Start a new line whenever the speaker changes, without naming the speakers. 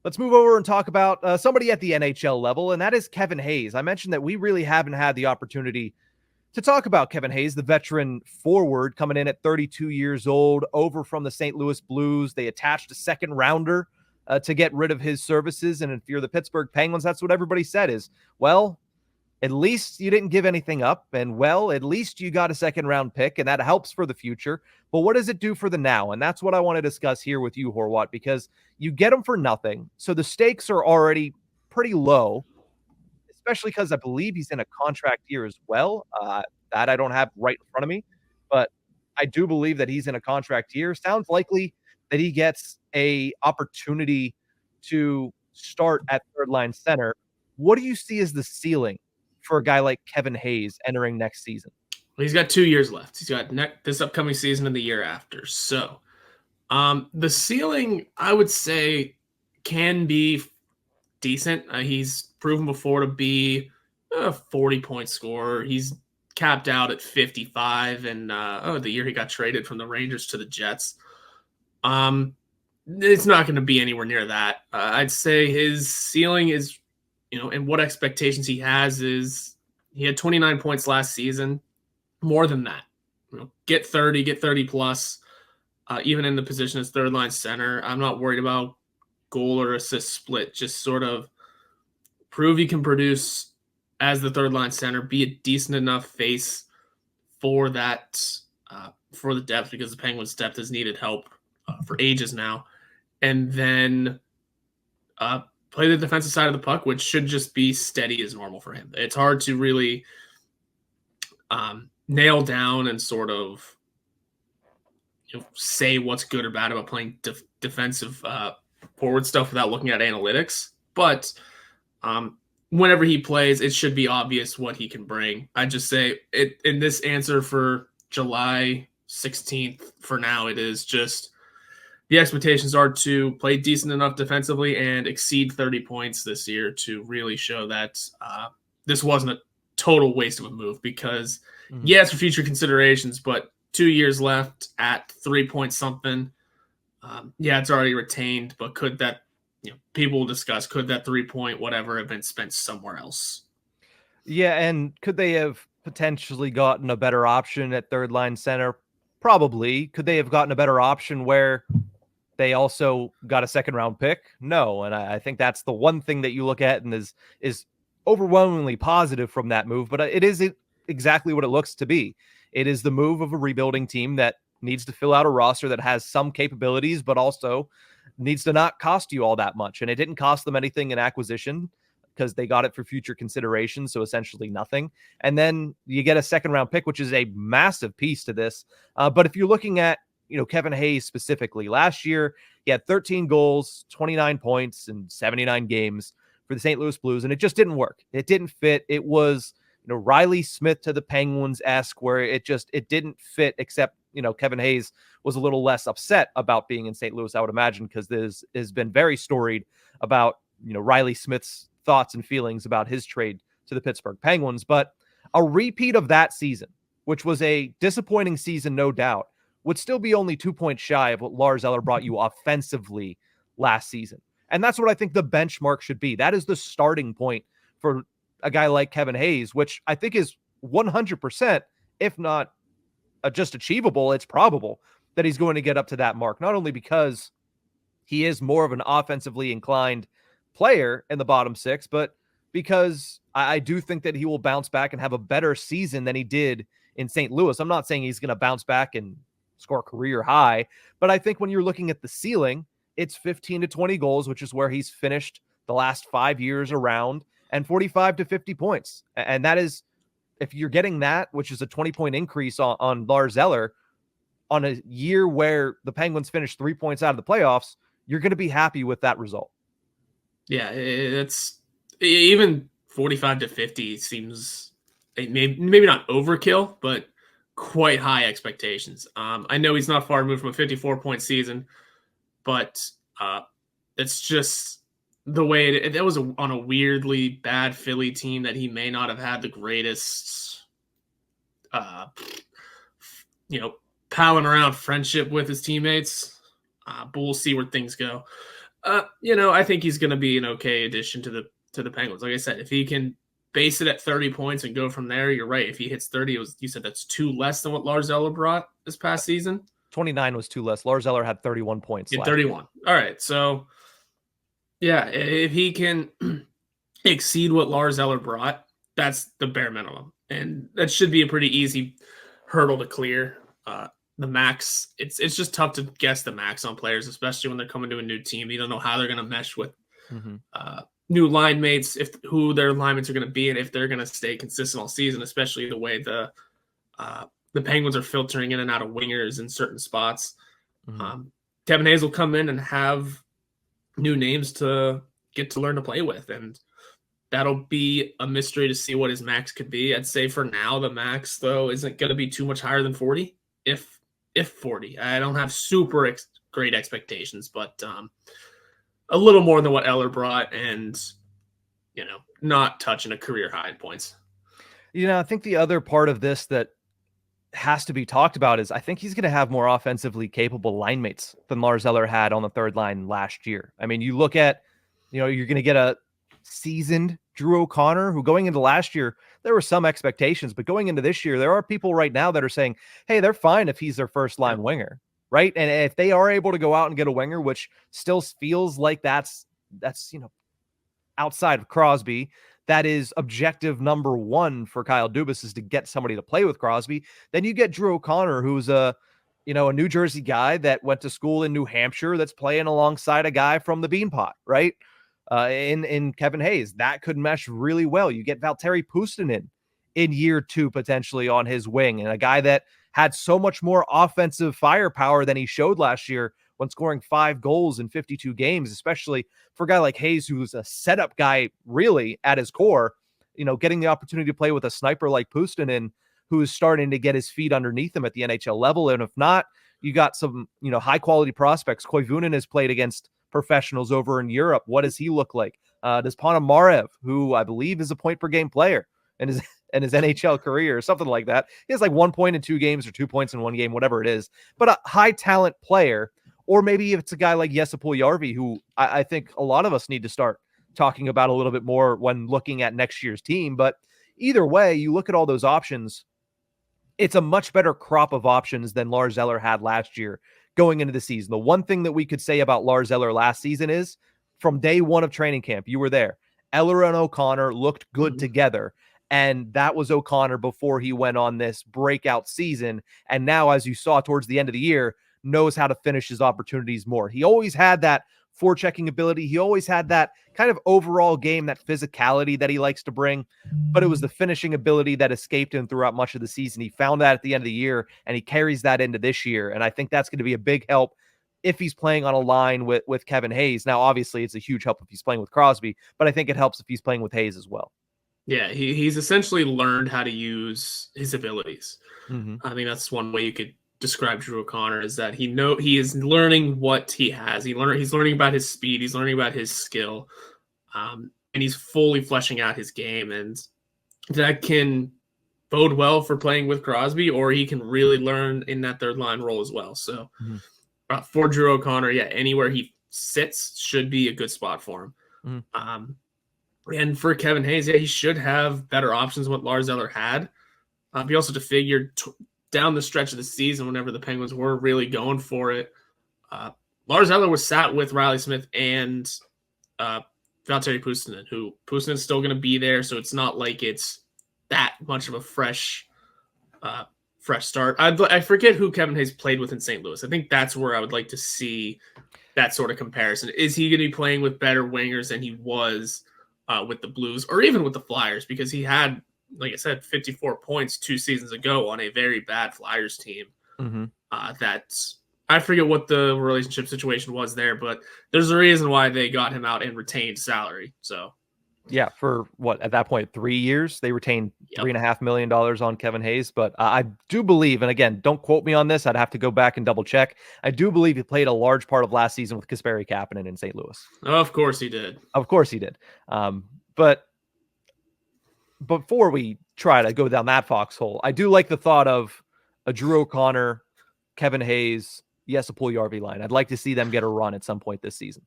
Let's move over and talk about somebody at the NHL level, and that is Kevin Hayes. I mentioned that we really haven't had the opportunity to talk about Kevin Hayes, the veteran forward coming in at 32 years old, over from the St. Louis Blues. They attached a second rounder to get rid of his services. And if you're the Pittsburgh Penguins, that's what everybody said is, well, at least you didn't give anything up. And, well, at least you got a second round pick, and that helps for the future. But what does it do for the now? And that's what I want to discuss here with you, Horwat, because you get them for nothing. So the stakes are already pretty low, especially because I believe he's in a contract year as well. That I don't have right in front of me, but I do believe that he's in a contract year. Sounds likely that he gets a opportunity to start at third line center. What do you see as the ceiling for a guy like Kevin Hayes entering next season?
Well, he's got 2 years left. He's got this upcoming season and the year after. So the ceiling, I would say, can be decent. He's proven before to be a 40-point scorer. He's capped out at 55, and the year he got traded from the Rangers to the Jets. It's not going to be anywhere near that. I'd say his ceiling is, and what expectations he has is he had 29 points last season. More than that, get 30 plus, even in the position as third line center. I'm not worried about goal or assist split. Just sort of prove you can produce as the third line center, be a decent enough face for that, for the depth, because the Penguins' depth has needed help for ages now. And then play the defensive side of the puck, which should just be steady as normal for him. It's hard to really nail down and sort of say what's good or bad about playing defensive forward stuff without looking at analytics. But whenever he plays, it should be obvious what he can bring. I just say it in this answer for July 16th. For now, it is just the expectations are to play decent enough defensively and exceed 30 points this year to really show that this wasn't a total waste of a move, because yes, for future considerations, but 2 years left at 3 point something. It's already retained, but could that, people will discuss, could that 3 point whatever have been spent somewhere else?
Yeah, and could they have potentially gotten a better option at third line center? Probably. Could they have gotten a better option where they also got a second round pick? No. And I think that's the one thing that you look at and is overwhelmingly positive from that move. But it is exactly what it looks to be. It is the move of a rebuilding team that needs to fill out a roster that has some capabilities, but also needs to not cost you all that much. And it didn't cost them anything in acquisition because they got it for future consideration. So essentially nothing. And then you get a second round pick, which is a massive piece to this. But if you're looking at, Kevin Hayes specifically, last year he had 13 goals, 29 points in 79 games for the St. Louis Blues, and it just didn't work. It didn't fit. It was, Riley Smith to the Penguins-esque, where it didn't fit, except, Kevin Hayes was a little less upset about being in St. Louis, I would imagine, because this has been very storied about, Riley Smith's thoughts and feelings about his trade to the Pittsburgh Penguins. But a repeat of that season, which was a disappointing season, no doubt, would still be only 2 points shy of what Lars Eller brought you offensively last season. And that's what I think the benchmark should be. That is the starting point for a guy like Kevin Hayes, which I think is 100%, if not just achievable, it's probable that he's going to get up to that mark, not only because he is more of an offensively inclined player in the bottom six, but because I do think that he will bounce back and have a better season than he did in St. Louis. I'm not saying he's going to bounce back and score career high, but I think when you're looking at the ceiling, it's 15 to 20 goals, which is where he's finished the last 5 years around, and 45 to 50 points. And that is, if you're getting that, which is a 20-point increase on Lars Eller on a year where the Penguins finished 3 points out of the playoffs, you're going to be happy with that result.
Yeah, it's even 45 to 50 seems maybe not overkill, but quite high expectations. I know he's not far removed from a 54-point season, but it's just the way that was on a weirdly bad Philly team that he may not have had the greatest, palling around friendship with his teammates. But we'll see where things go. I think he's going to be an okay addition to the Penguins. Like I said, if he can base it at 30 points and go from there, you're right. If he hits 30, you said that's 2 less than what Lars Eller brought this past season.
29 was 2 less. Lars Eller had 31 points.
Yeah, 31. All right. So, yeah, if he can exceed what Lars Eller brought, that's the bare minimum. And that should be a pretty easy hurdle to clear. The max, it's just tough to guess the max on players, especially when they're coming to a new team. You don't know how they're going to mesh with new line mates, who their line mates are going to be, and if they're going to stay consistent all season, especially the way the Penguins are filtering in and out of wingers in certain spots. Kevin Hayes will come in and have new names to get to learn to play with, and that'll be a mystery to see what his max could be. I'd say for now, the max, though, isn't going to be too much higher than 40, if 40. I don't have super great expectations, but a little more than what Eller brought, and not touching a career high in points.
I think the other part of this that has to be talked about is I think he's going to have more offensively capable line mates than Lars Eller had on the third line last year. I mean, you look at, you're going to get a seasoned Drew O'Connor, who going into last year, there were some expectations, but going into this year, there are people right now that are saying, hey, they're fine if he's their first line winger, right? And if they are able to go out and get a winger, which still feels like that's outside of Crosby, that is objective number one for Kyle Dubas, is to get somebody to play with Crosby. Then you get Drew O'Connor, who's a New Jersey guy that went to school in New Hampshire, that's playing alongside a guy from the Beanpot, right? In Kevin Hayes, that could mesh really well. You get Valtteri Puustinen in year 2 potentially on his wing, and a guy that had so much more offensive firepower than he showed last year when scoring 5 goals in 52 games, especially for a guy like Hayes, who's a setup guy really at his core. Getting the opportunity to play with a sniper like Puustinen, who is starting to get his feet underneath him at the NHL level. And if not, you got some high quality prospects. Koivunen has played against professionals over in Europe. What does he look like? Does Ponomarev, who I believe is a point per game player in his NHL career or something like that, he has like 1 point in 2 games or 2 points in 1 game, whatever it is, but a high talent player. Or maybe if it's a guy like Jesse Puljujärvi, who I think a lot of us need to start talking about a little bit more when looking at next year's team. But either way, you look at all those options, it's a much better crop of options than Lars Eller had last year going into the season. The one thing that we could say about Lars Eller last season is, from day one of training camp, you were there, Eller and O'Connor looked good together. And that was O'Connor before he went on this breakout season. And now, as you saw towards the end of the year, knows how to finish his opportunities more. He always had that forechecking ability. He always had that kind of overall game, that physicality that he likes to bring, but it was the finishing ability that escaped him throughout much of the season. He found that at the end of the year, and he carries that into this year. And I think that's going to be a big help if he's playing on a line with Kevin Hayes. Now, obviously, it's a huge help if he's playing with Crosby, but I think it helps if he's playing with Hayes as well.
Yeah, he's essentially learned how to use his abilities. I think that's one way you could describe Drew O'Connor, is that he is learning what he has. He's learning about his speed. He's learning about his skill, and he's fully fleshing out his game. And that can bode well for playing with Crosby, or he can really learn in that third line role as well. So for Drew O'Connor, anywhere he sits should be a good spot for him. And for Kevin Hayes, he should have better options than what Lars Eller had. He also to figure down the stretch of the season, whenever the Penguins were really going for it, Lars Eller was sat with Riley Smith and Valtteri Puustinen, who Puustinen's still going to be there, so it's not like it's that much of a fresh start. I forget who Kevin Hayes played with in St. Louis. I think that's where I would like to see that sort of comparison. Is he going to be playing with better wingers than he was with the Blues, or even with the Flyers? Because he had, like I said, 54 points 2 seasons ago on a very bad Flyers team. That's, I forget what the relationship situation was there, but there's a reason why they got him out and retained salary. So,
yeah, for what, at that point, 3 years, they retained $3.5 million on Kevin Hayes. But I do believe, and again, don't quote me on this, I'd have to go back and double check, I do believe he played a large part of last season with Kasperi Kapanen in St. Louis.
Of course he did.
Of course he did. But before we try to go down that foxhole, I do like the thought of a Drew O'Connor, Kevin Hayes, Jesse Puljujärvi line. I'd like to see them get a run at some point this season.